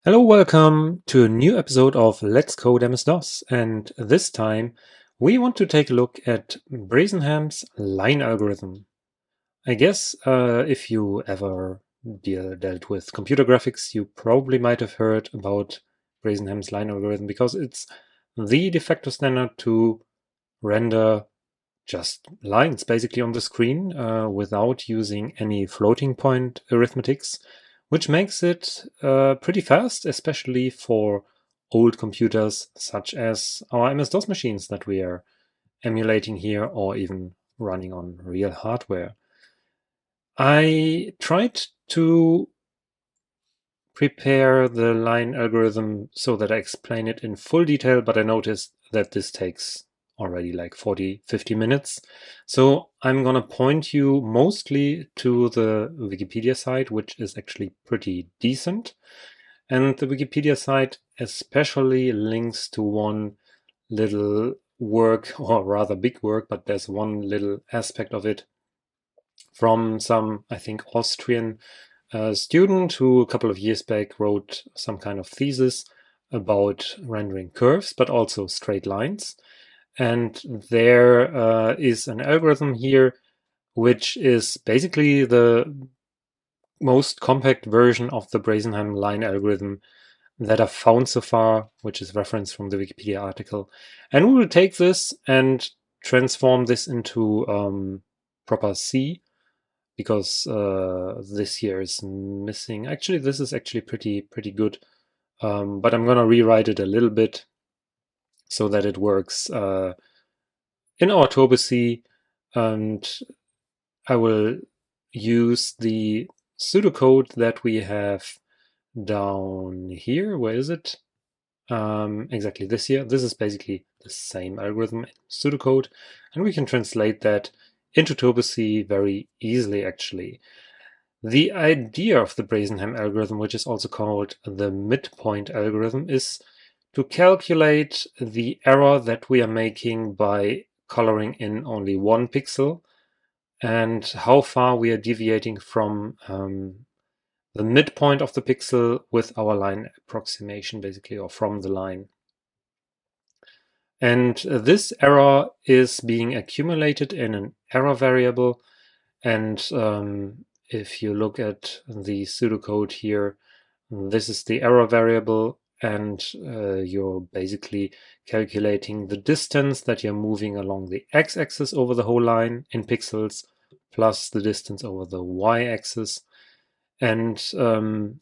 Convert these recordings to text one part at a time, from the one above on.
Hello, welcome to a new episode of Let's Code MS-DOS, and this time we want to take a look at Bresenham's line algorithm. I guess if you ever dealt with computer graphics, you probably might have heard about Bresenham's line algorithm because it's the de facto standard to render just lines basically on the screen without using any floating point arithmetics, which makes it pretty fast, especially for old computers such as our MS-DOS machines that we are emulating here or even running on real hardware. I tried to prepare the line algorithm so that I explain it in full detail, but I noticed that this takes already like 40-50 minutes. So I'm gonna point you mostly to the Wikipedia site, which is actually pretty decent. And the Wikipedia site especially links to one little work, or rather big work, but there's one little aspect of it from some, I think, Austrian student who a couple of years back wrote some kind of thesis about rendering curves, but also straight lines. And there is an algorithm here, which is basically the most compact version of the Bresenham line algorithm that I've found so far, which is referenced from the Wikipedia article. And we will take this and transform this into proper C, because this here is missing. Actually, this is actually pretty good, but I'm gonna rewrite it a little bit so that it works in our Turbo C, and I will use the pseudocode that we have down here. Where is it? Exactly this here. This is basically the same algorithm in pseudocode, and we can translate that into Turbo C very easily, actually. The idea of the Bresenham algorithm, which is also called the midpoint algorithm, is to calculate the error that we are making by coloring in only one pixel and how far we are deviating from the midpoint of the pixel with our line approximation, basically, or from the line. And this error is being accumulated in an error variable, and if you look at the pseudocode here, this is the error variable, and you're basically calculating the distance that you're moving along the x-axis over the whole line in pixels, plus the distance over the y-axis. And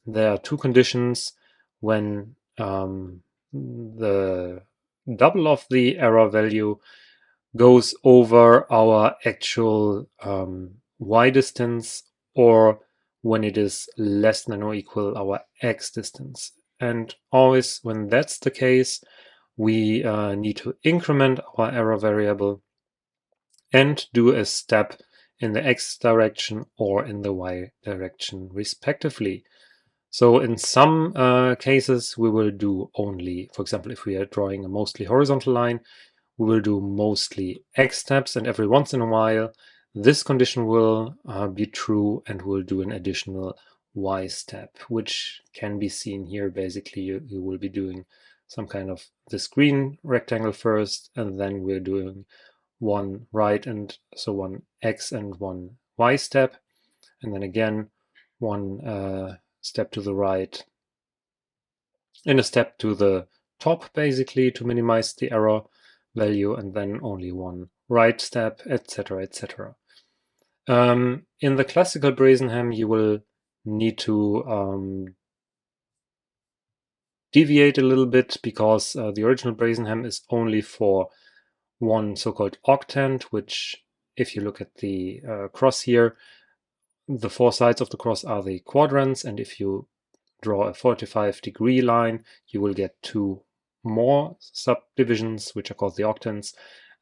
there are two conditions when the double of the error value goes over our actual y distance, or when it is less than or equal our x distance. And always when that's the case, we need to increment our error variable and do a step in the x direction or in the y direction respectively. So in some cases, we will do only, for example, if we are drawing a mostly horizontal line, we will do mostly x steps, and every once in a while this condition will be true and we'll do an additional y step, which can be seen here. Basically, you will be doing some kind of this green rectangle first, and then we're doing one right, and so one x and one y step, and then again one step to the right and a step to the top, basically to minimize the error value, and then only one right step, etc., etc. In the classical Bresenham, you will need to deviate a little bit, because the original Bresenham is only for one so-called octant, which, if you look at the cross here, the four sides of the cross are the quadrants, and if you draw a 45-degree line, you will get two more subdivisions, which are called the octants.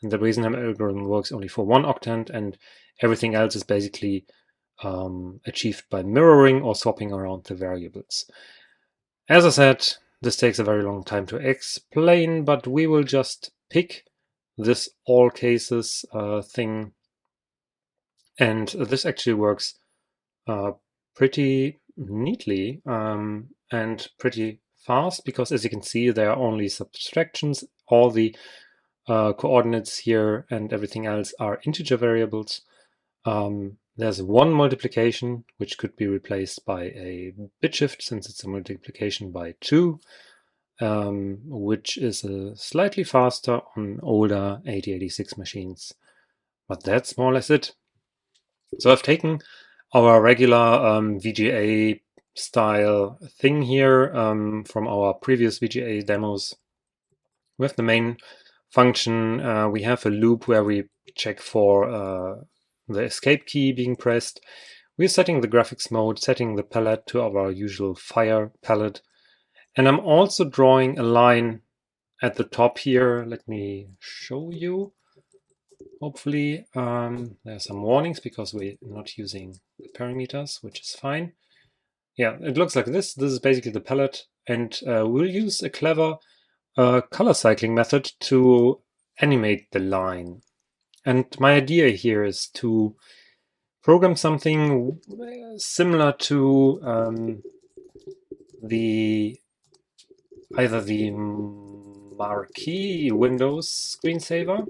And the Bresenham algorithm works only for one octant, and everything else is basically achieved by mirroring or swapping around the variables. As I said, this takes a very long time to explain, but we will just pick this all cases thing. And this actually works pretty neatly and pretty fast because, as you can see, there are only subtractions. All the coordinates here and everything else are integer variables. There's one multiplication, which could be replaced by a bit shift since it's a multiplication by 2, which is slightly faster on older 8086 machines. But that's more or less it. So I've taken our regular VGA style thing here from our previous VGA demos. We have the main function. We have a loop where we check for the escape key being pressed. We're setting the graphics mode, setting the palette to our usual fire palette. And I'm also drawing a line at the top here. Let me show you. Hopefully, there are some warnings because we're not using the parameters, which is fine. Yeah, it looks like this. This is basically the palette, and we'll use a clever color cycling method to animate the line. And my idea here is to program something similar to either the marquee Windows screensaver,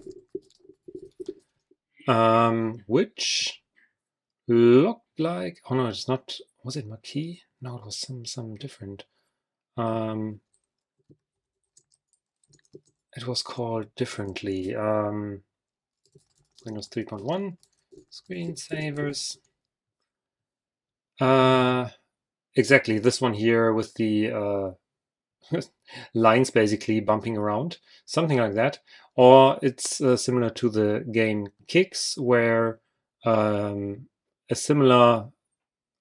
which looked like, oh no, it's not, was it marquee? No, it was some different. It was called differently. Windows 3.1 screensavers. Exactly, this one here with the lines basically bumping around, something like that. Or it's similar to the game Kicks, where a similar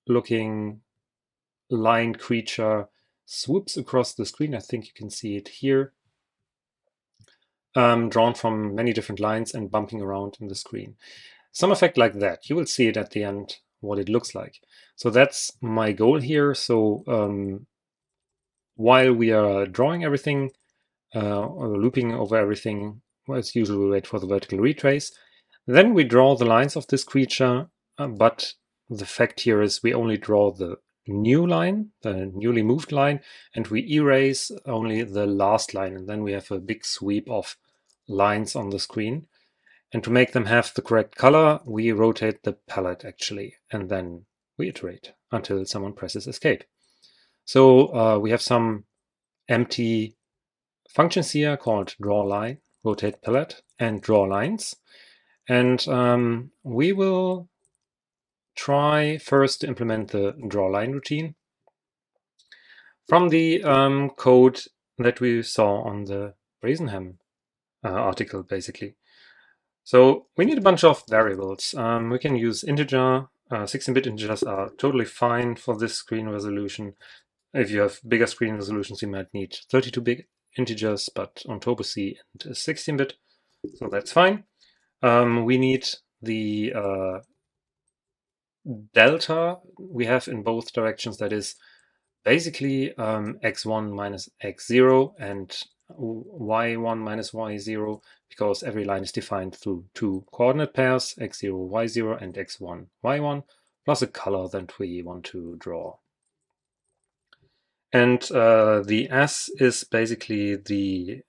looking line creature swoops across the screen. I think you can see it here. Drawn from many different lines and bumping around in the screen. Some effect like that. You will see it at the end, what it looks like. So that's my goal here. So while we are drawing everything, or looping over everything, well, as usual, we wait for the vertical retrace. Then we draw the lines of this creature, but the fact here is we only draw the new line, the newly moved line, and we erase only the last line, and then we have a big sweep of lines on the screen. And to make them have the correct color, we rotate the palette actually, and then we iterate until someone presses escape. So we have some empty functions here called draw line, rotate palette, and draw lines. And we will try first to implement the draw line routine from the code that we saw on the Bresenham article, basically. So we need a bunch of variables. We can use integer. 16-bit integers are totally fine for this screen resolution. If you have bigger screen resolutions, you might need 32-bit integers, but on Turbo C and 16-bit, so that's fine. We need the delta we have in both directions, that is basically x1 minus x0 and y1 minus y0, because every line is defined through two coordinate pairs, x0, y0 and x1, y1, plus a color that we want to draw. And the S is basically the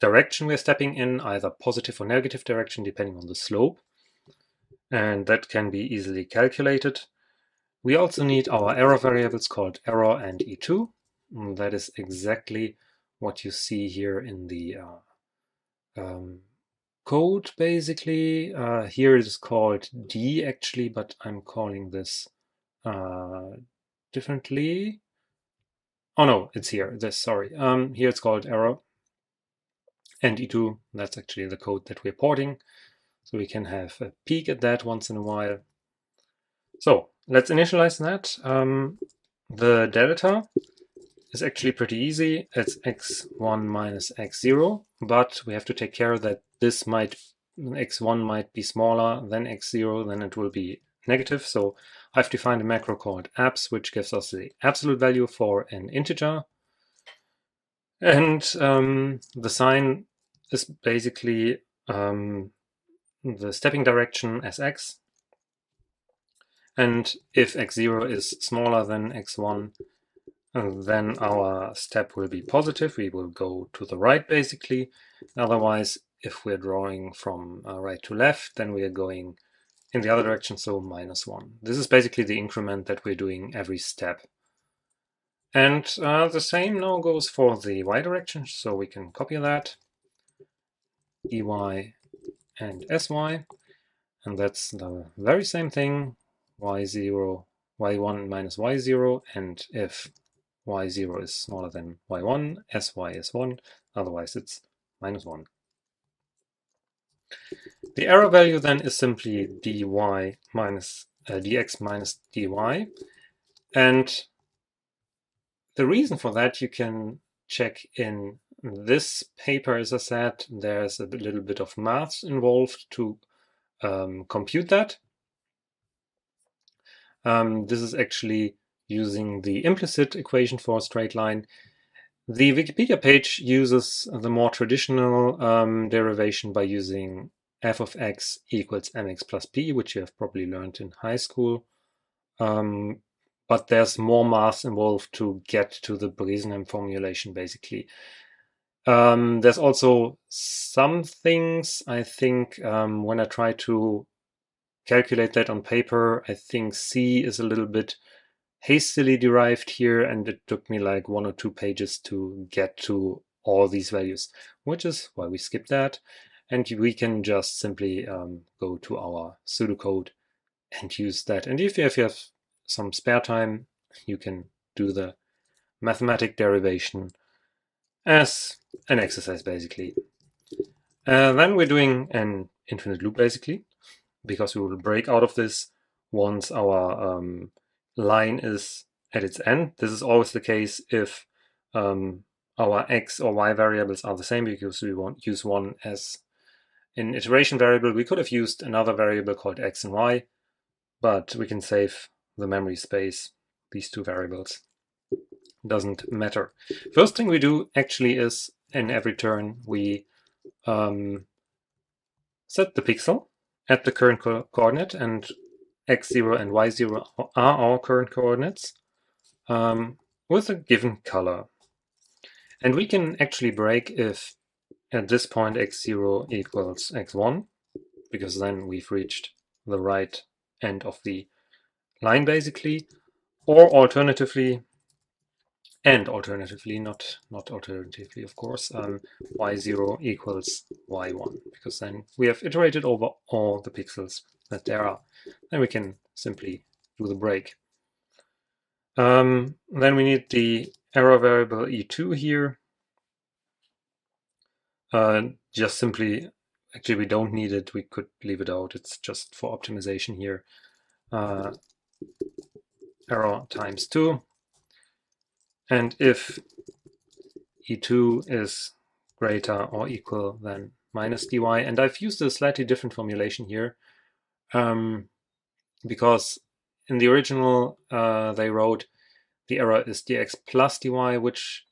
direction we're stepping in, either positive or negative direction, depending on the slope. And that can be easily calculated. We also need our error variables called error and e2. And that is exactly what you see here in the code, basically. Here it is called D, actually, but I'm calling this differently. Oh no, it's here. Sorry. Here it's called error. And E2, that's actually the code that we're porting. So we can have a peek at that once in a while. So let's initialize that. The delta is actually pretty easy. It's x1 minus x0, but we have to take care that x1 might be smaller than x0, then it will be negative. So I've defined a macro called abs, which gives us the absolute value for an integer. And the sign is basically the stepping direction as x. And if x0 is smaller than x1, and then our step will be positive. We will go to the right, basically. Otherwise, if we're drawing from right to left, then we are going in the other direction, so -1. This is basically the increment that we're doing every step. And the same now goes for the y direction, so we can copy that, dy and sy, and that's the very same thing, y0, y1 minus y0, and if y0 is smaller than y1, sy is 1, otherwise it's -1. The error value then is simply dy minus dx minus dy, and the reason for that you can check in this paper. As I said, there's a little bit of maths involved to compute that. This is actually using the implicit equation for a straight line. The Wikipedia page uses the more traditional derivation by using f of x equals mx plus b, which you have probably learned in high school. But there's more math involved to get to the Bresenham formulation, basically. There's also some things, I think, when I try to calculate that on paper, I think C is a little bit hastily derived here, and it took me like 1 or 2 pages to get to all these values, which is why we skipped that. And we can just simply go to our pseudocode and use that. And if you have some spare time, you can do the mathematic derivation as an exercise, basically. Then we're doing an infinite loop, basically, because we will break out of this once our line is at its end. This is always the case if our x or y variables are the same, because we won't use one as an iteration variable. We could have used another variable called x and y, but we can save the memory space, these two variables. Doesn't matter. First thing we do actually is in every turn we set the pixel at the current coordinate, and x0 and y0 are our current coordinates with a given color. And we can actually break if at this point x0 equals x1, because then we've reached the right end of the line, basically, or alternatively, and alternatively, not alternatively, of course, y0 equals y1, because then we have iterated over all the pixels that there are. Then we can simply do the break. Then we need the error variable e2 here. Just simply, actually we don't need it, we could leave it out, it's just for optimization here. Error times 2. And if e2 is greater or equal than minus dy, and I've used a slightly different formulation here, because in the original they wrote the error is dx plus dy, which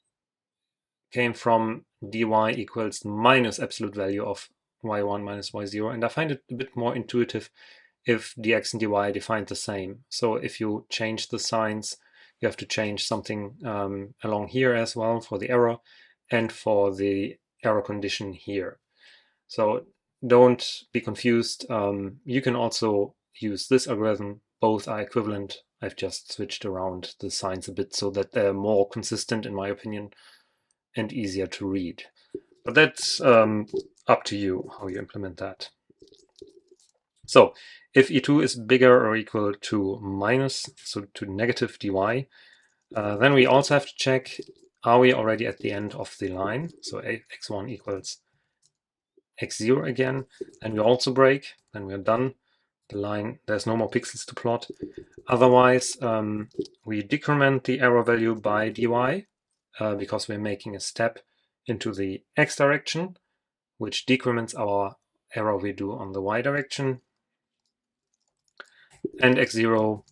came from dy equals minus absolute value of y1 minus y0, and I find it a bit more intuitive if dx and dy defined the same. So if you change the signs, you have to change something along here as well for the error and for the error condition here. So don't be confused. You can also use this algorithm. Both are equivalent. I've just switched around the signs a bit so that they're more consistent, in my opinion, and easier to read. But that's up to you how you implement that. So if e2 is bigger or equal to minus, so to negative dy, then we also have to check, are we already at the end of the line? So x1 equals x0 again, and we also break, then we're done. The line, there's no more pixels to plot. Otherwise, we decrement the error value by dy, because we're making a step into the x direction, which decrements our error we do on the y direction. And x0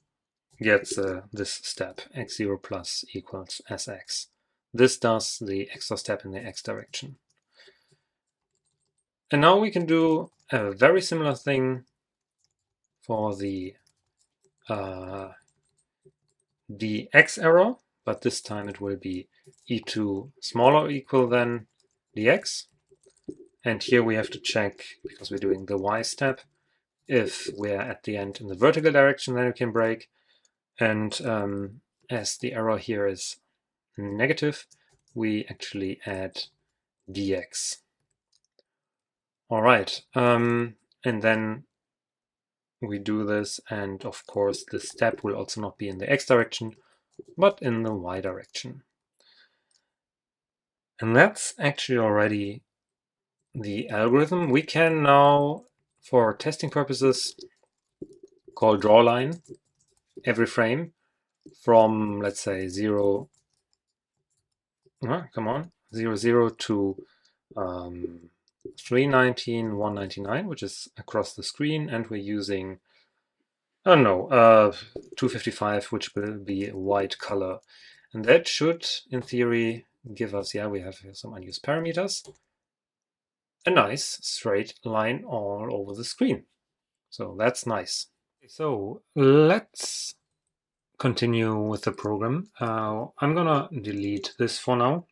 gets this step, x0 plus equals sx. This does the extra step in the x direction. And now we can do a very similar thing for the dx error, but this time it will be e2 smaller or equal than dx. And here we have to check, because we're doing the y step, if we're at the end in the vertical direction, then we can break. And as the error here is negative, we actually add dx. All right, and then we do this, and of course the step will also not be in the x direction, but in the y direction. And that's actually already the algorithm. We can now, for testing purposes, call drawLine every frame from, let's say, 0, 0 to 319, 199, which is across the screen, and we're using, I don't know, 255, which will be a white color. And that should, in theory, give us, yeah, we have here some unused parameters, a nice straight line all over the screen. So that's nice. So let's continue with the program. I'm gonna delete this for now.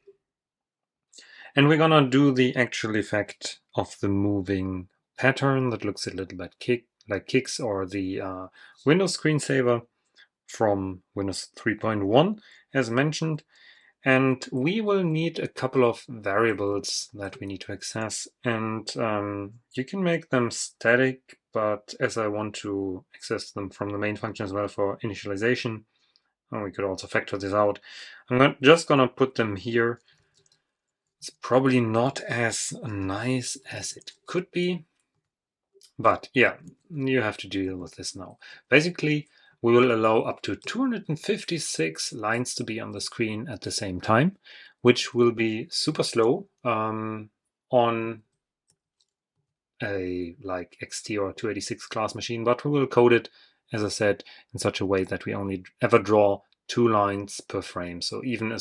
And we're gonna do the actual effect of the moving pattern that looks a little bit like kicks, or the Windows screensaver from Windows 3.1 as mentioned. And we will need a couple of variables that we need to access, and you can make them static, but as I want to access them from the main function as well for initialization, and we could also factor this out, I'm just gonna put them here. It's probably not as nice as it could be, but yeah, you have to deal with this now. Basically, we will allow up to 256 lines to be on the screen at the same time, which will be super slow on a like XT or 286 class machine, but we will code it, as I said, in such a way that we only ever draw 2 lines per frame. So even a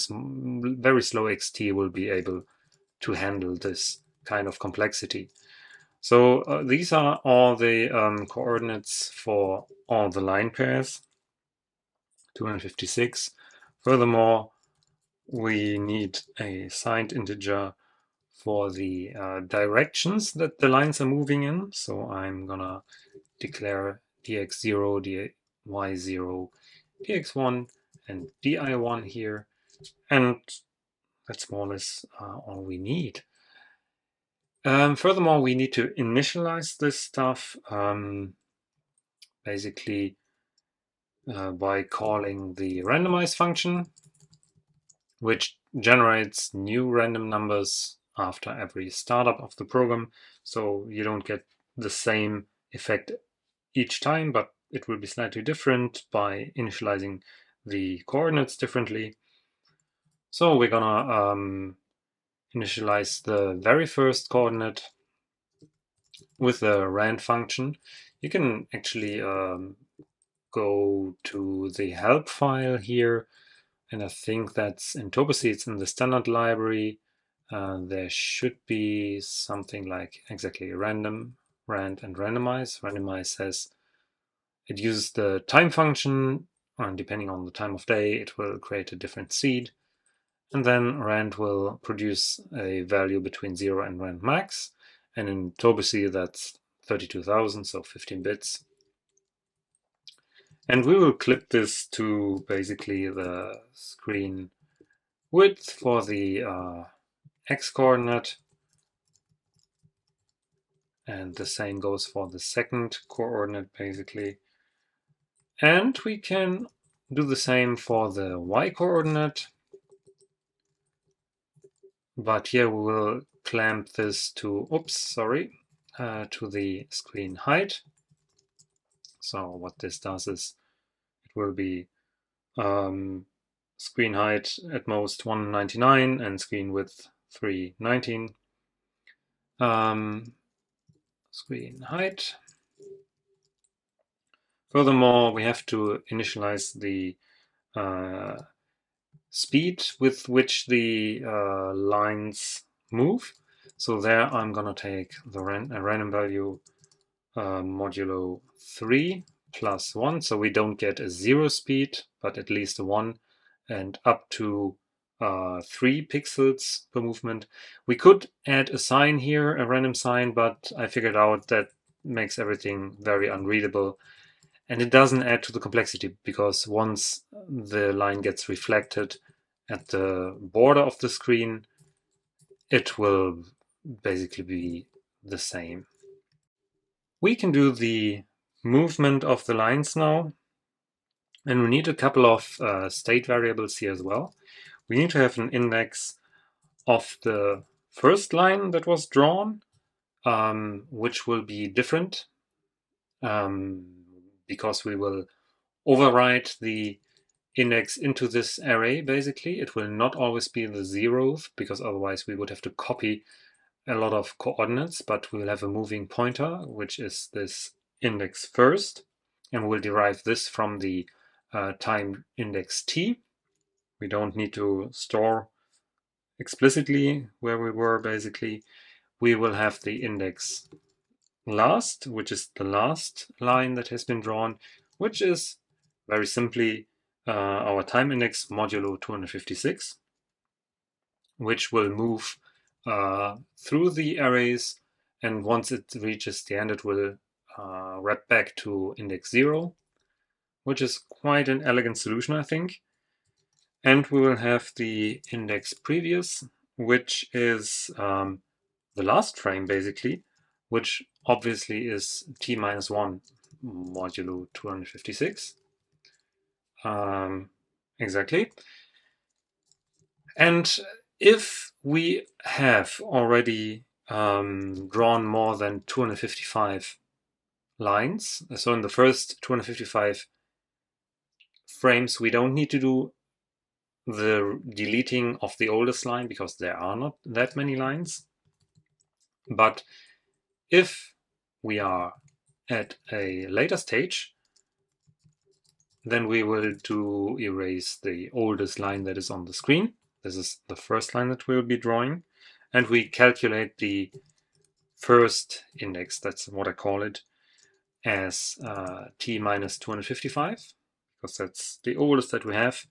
very slow XT will be able to handle this kind of complexity. So these are all the coordinates for all the line pairs, 256. Furthermore, we need a signed integer for the directions that the lines are moving in. So I'm gonna declare dx0, dy0, dx1, and di1 here. And that's more or less all we need. Furthermore, we need to initialize this stuff basically by calling the randomize function, which generates new random numbers after every startup of the program. So you don't get the same effect each time, but it will be slightly different by initializing the coordinates differently. So we're gonna initialize the very first coordinate with the rand function. You can actually go to the help file here, and I think that's in Toposi, it's in the standard library. There should be something like exactly random, rand, and randomize. Randomize says it uses the time function, and depending on the time of day, it will create a different seed. And then rand will produce a value between 0 and rand max. And in Toposi, that's 32,000, so 15 bits. And we will clip this to basically the screen width for the x coordinate. And the same goes for the second coordinate, basically. And we can do the same for the y coordinate. But here we will clamp this to, to the screen height. So what this does is it will be screen height at most 199 and screen width 319. Screen height. Furthermore, we have to initialize the speed with which the lines move. So there I'm gonna take the random value modulo 3 plus 1, so we don't get a 0 speed, but at least a 1, and up to 3 pixels per movement. We could add a sign here, a random sign, but I figured out that makes everything very unreadable. And it doesn't add to the complexity, because once the line gets reflected at the border of the screen, it will basically be the same. We can do the movement of the lines now. And we need a couple of state variables here as well. We need to have an index of the first line that was drawn, which will be different because we will overwrite the index into this array, basically. It will not always be the 0th, because otherwise we would have to copy a lot of coordinates, but we will have a moving pointer, which is this index first, and we'll derive this from the time index t. We don't need to store explicitly where we were, basically. We will have the index last, which is the last line that has been drawn, which is very simply our time index modulo 256, which will move through the arrays, and once it reaches the end, it will wrap back to index 0, which is quite an elegant solution, I think. And we will have the index previous, which is the last frame, basically, which obviously is t minus 1 modulo 256. Exactly. And if we have already drawn more than 255 lines, so in the first 255 frames, we don't need to do the deleting of the oldest line, because there are not that many lines. But if we are at a later stage, then we will do erase the oldest line that is on the screen. This is the first line that we'll be drawing. And we calculate the first index, that's what I call it, as t minus 255, because that's the oldest that we have,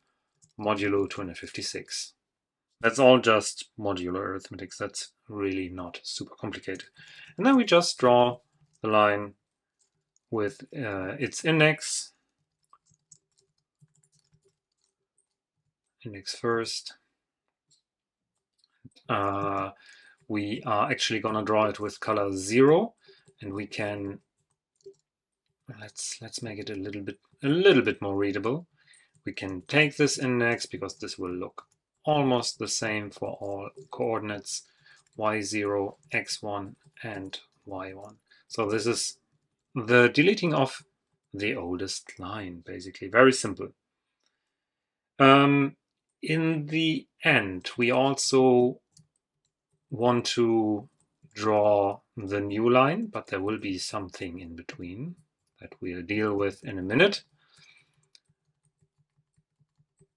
modulo 256. That's all just modular arithmetics. That's really not super complicated. And then we just draw the line with its index first. We are actually gonna draw it with color 0, and we can let's make it a little bit more readable. We can take this index, because this will look almost the same for all coordinates y0, x1, and y1. So this is the deleting of the oldest line, basically. Very simple. In the end, we also want to draw the new line, but there will be something in between that we'll deal with in a minute.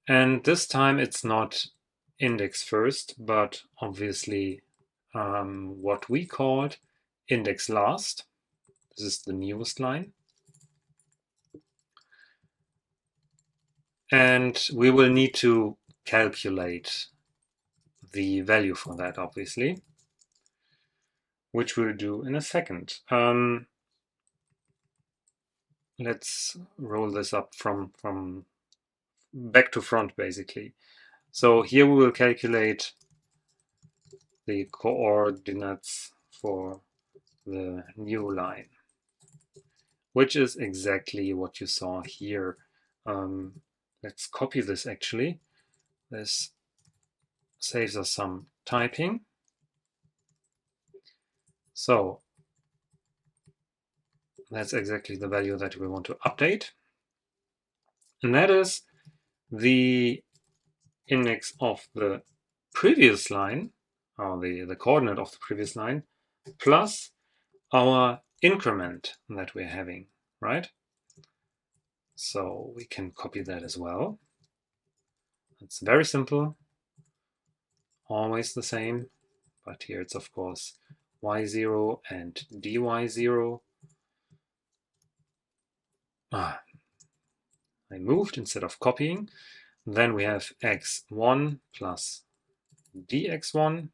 And this time it's not index first, but obviously what we called index last. This is the newest line. And we will need to calculate the value for that, obviously, which we'll do in a second. Let's roll this up from back to front, basically. So here we will calculate the coordinates for the new line, which is exactly what you saw here. Let's copy this actually. This saves us some typing. So that's exactly the value that we want to update. And that is the index of the previous line, or the coordinate of the previous line, plus our increment that we're having, right? So we can copy that as well. It's very simple, always the same, but here it's of course y0 and dy0. I moved instead of copying. Then we have x1 plus dx1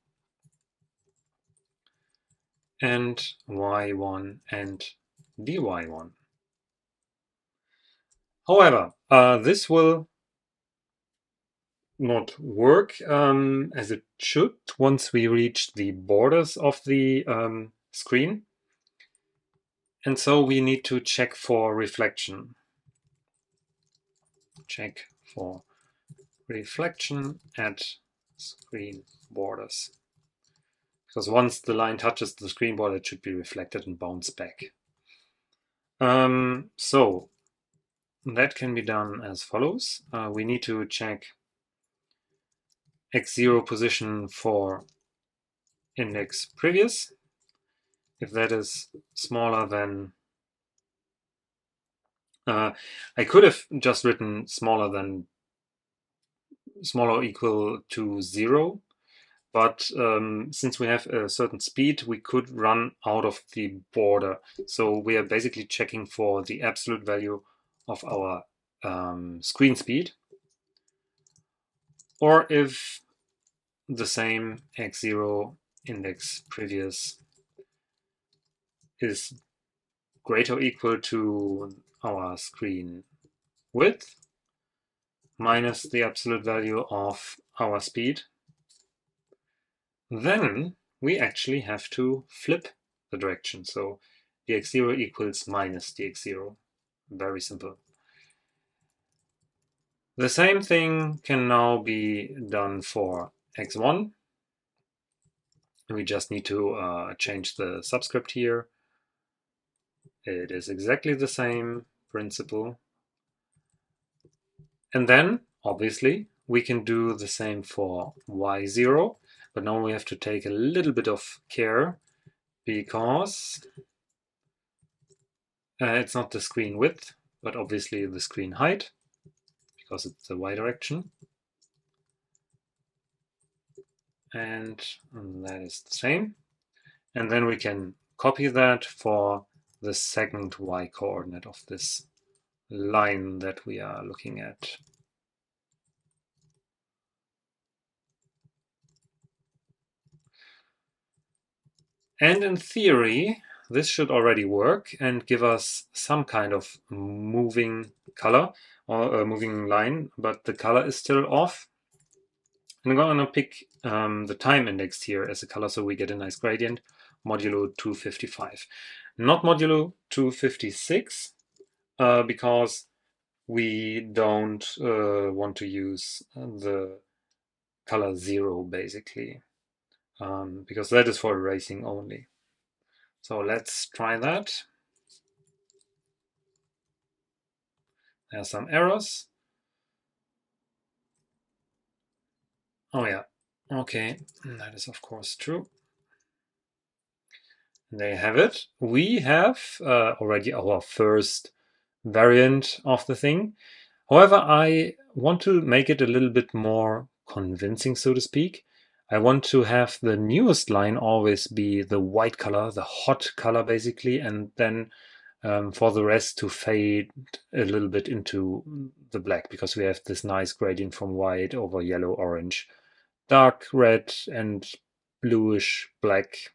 and y1 and dy1. However, this will not work as it should once we reach the borders of the screen. And so we need to check for reflection. Check for reflection at screen borders. Because once the line touches the screen border, it should be reflected and bounce back. So that can be done as follows. We need to check x0 position for index previous. If that is smaller than I could have just written smaller or equal to 0, but since we have a certain speed, we could run out of the border. So we are basically checking for the absolute value of our screen speed, or if the same x0 index previous is greater or equal to our screen width minus the absolute value of our speed, then we actually have to flip the direction. So dx0 equals minus dx0. Very simple. The same thing can now be done for x1. We just need to change the subscript here. It is exactly the same principle. And then, obviously, we can do the same for y0, but now we have to take a little bit of care because it's not the screen width, but obviously the screen height, because it's the y direction. And that is the same. And then we can copy that for the second y coordinate of this line that we are looking at. And in theory, this should already work and give us some kind of moving color or a moving line, but the color is still off. I'm going to pick the time index here as a color so we get a nice gradient, modulo 255. Not modulo 256, because we don't want to use the color 0, basically, because that is for erasing only. So let's try that. There are some errors. Oh yeah, okay, that is of course true. There you have it. We have already our first variant of the thing. However, I want to make it a little bit more convincing, so to speak. I want to have the newest line always be the white color, the hot color basically, and then for the rest to fade a little bit into the black, because we have this nice gradient from white over yellow, orange, dark red, and bluish black.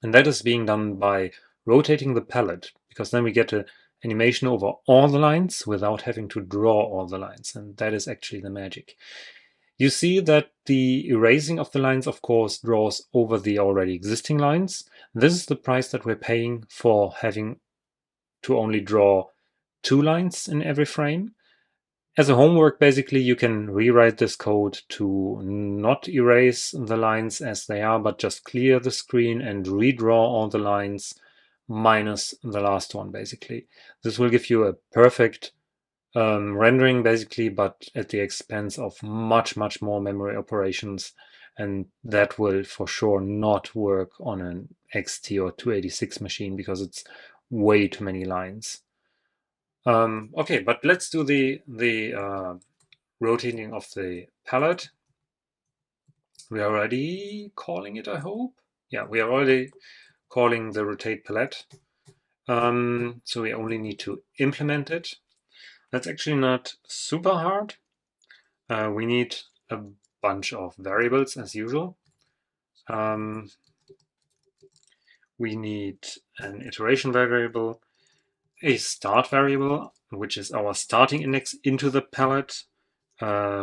And that is being done by rotating the palette, because then we get an animation over all the lines without having to draw all the lines. And that is actually the magic. You see that the erasing of the lines, of course, draws over the already existing lines. This is the price that we're paying for having to only draw 2 lines in every frame. As a homework, basically, you can rewrite this code to not erase the lines as they are, but just clear the screen and redraw all the lines minus the last one, basically. This will give you a perfect rendering, basically, but at the expense of much, much more memory operations. And that will for sure not work on an XT or 286 machine because it's way too many lines. Okay, but let's do the rotating of the palette. We are already calling it, I hope. Yeah, we are already calling the rotate palette. So we only need to implement it. That's actually not super hard. We need a bunch of variables as usual. We need an iteration variable, a start variable, which is our starting index into the palette,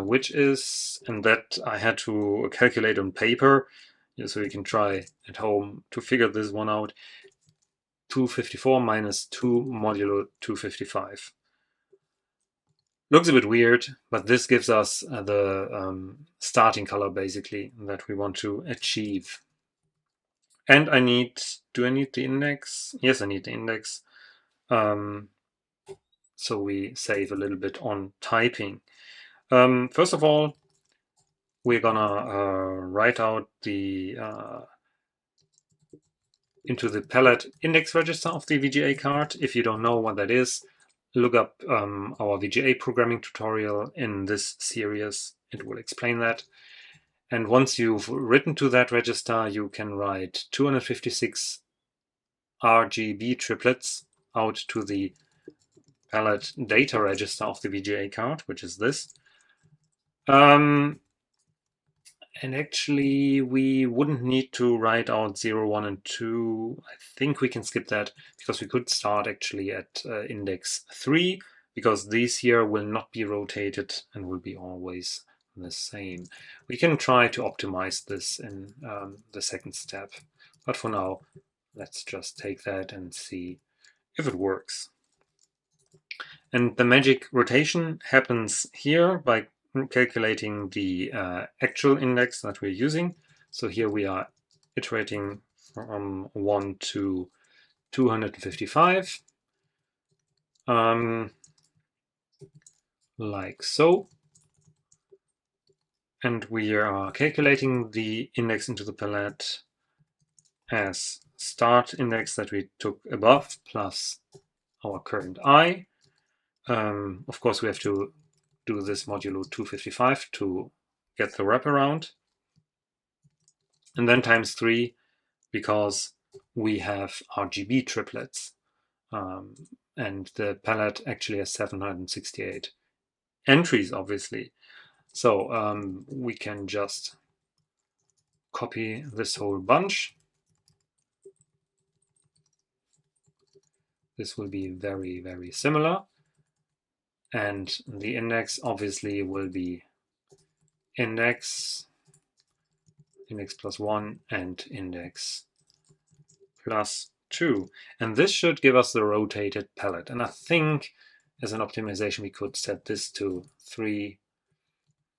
which is, and that I had to calculate on paper, so you can try at home to figure this one out. 254 minus 2 modulo 255. Looks a bit weird, but this gives us the starting color basically that we want to achieve. And do I need the index? Yes, I need the index. So we save a little bit on typing. First of all, we're gonna write out the into the palette index register of the VGA card. If you don't know what that is, look up our VGA programming tutorial in this series. It will explain that. And once you've written to that register, you can write 256 RGB triplets out to the palette data register of the VGA card, which is this. And actually, we wouldn't need to write out 0, 1, and 2. I think we can skip that because we could start actually at index 3, because these here will not be rotated and will be always the same. We can try to optimize this in the second step. But for now, let's just take that and see if it works. And the magic rotation happens here by calculating the actual index that we're using. So here we are iterating from 1 to 255, like so. And we are calculating the index into the palette as start index that we took above plus our current I. Of course, we have to do this modulo 255 to get the wraparound. And then times 3 because we have RGB triplets. And the palette actually has 768 entries, obviously. So we can just copy this whole bunch. This will be very, very similar. And the index obviously will be index plus 1, and index plus 2. And this should give us the rotated palette. And I think as an optimization, we could set this to 3.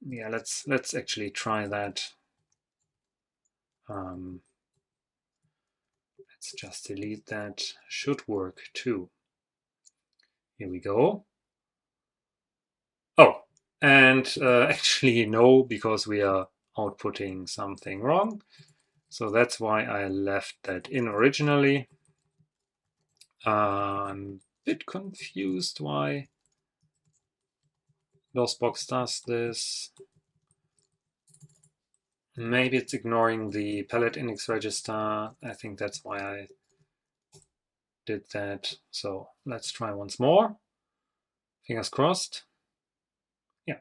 Yeah, let's actually try that. Let's just delete that. Should work too. Here we go. Oh, and actually no, because we are outputting something wrong. So that's why I left that in originally. I'm a bit confused why DOSBox does this. Maybe it's ignoring the palette index register. I think that's why I did that. So let's try once more. Fingers crossed. Yeah.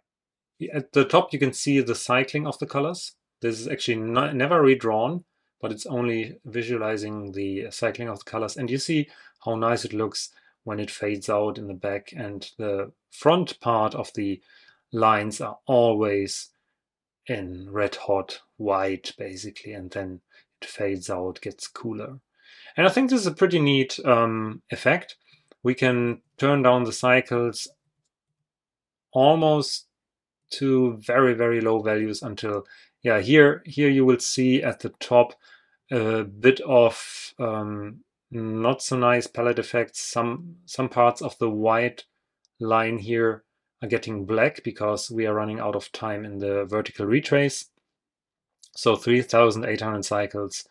At the top, you can see the cycling of the colors. This is actually never redrawn, but it's only visualizing the cycling of the colors. And you see how nice it looks when it fades out in the back, and the front part of the lines are always in red hot white, basically, and then it fades out, gets cooler. And I think this is a pretty neat effect. We can turn down the cycles almost to very, very low values until, yeah, here you will see at the top a bit of not so nice palette effects. Some parts of the white line here are getting black because we are running out of time in the vertical retrace. So 3,800 cycles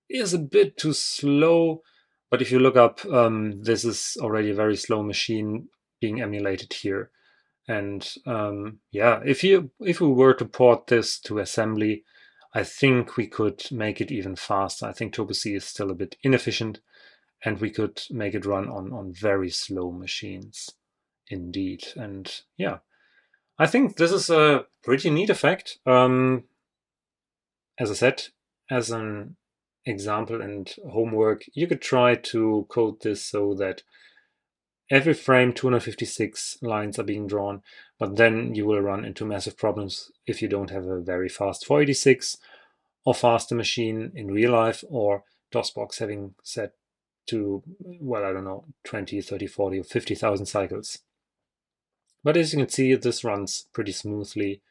is a bit too slow, but if you look up, this is already a very slow machine being emulated here. And yeah, if we were to port this to assembly, I think we could make it even faster. I think TurboC is still a bit inefficient, and we could make it run on very slow machines indeed. And yeah, I think this is a pretty neat effect. As I said, as an example and homework, you could try to code this so that every frame 256 lines are being drawn, but then you will run into massive problems if you don't have a very fast 486 or faster machine in real life, or DOSBox having set to, well, I don't know, 20, 30, 40, or 50,000 cycles. But as you can see, this runs pretty smoothly,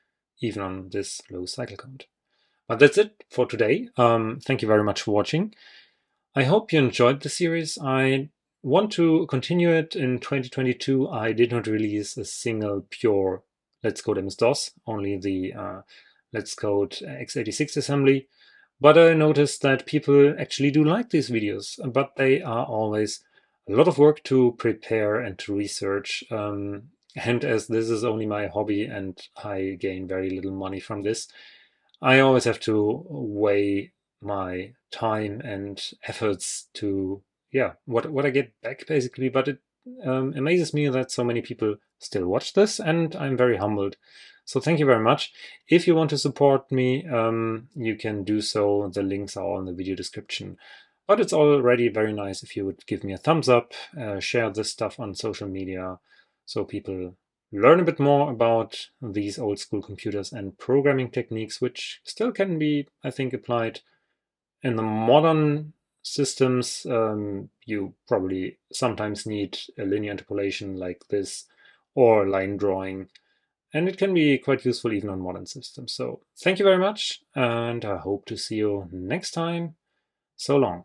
even on this low cycle count. But that's it for today. Thank you very much for watching. I hope you enjoyed the series. I want to continue it in 2022. I did not release a single pure Let's Code MS-DOS, only the Let's Code x86 assembly. But I noticed that people actually do like these videos, but they are always a lot of work to prepare and to research. And as this is only my hobby and I gain very little money from this, I always have to weigh my time and efforts to, yeah, what I get back basically. But it amazes me that so many people still watch this, and I'm very humbled. So thank you very much. If you want to support me, you can do so. The links are all in the video description. But it's already very nice if you would give me a thumbs up, share this stuff on social media so people learn a bit more about these old school computers and programming techniques, which still can be, I think, applied in the modern systems. You probably sometimes need a linear interpolation like this or line drawing, and it can be quite useful even on modern systems. So thank you very much, and I hope to see you next time. So long.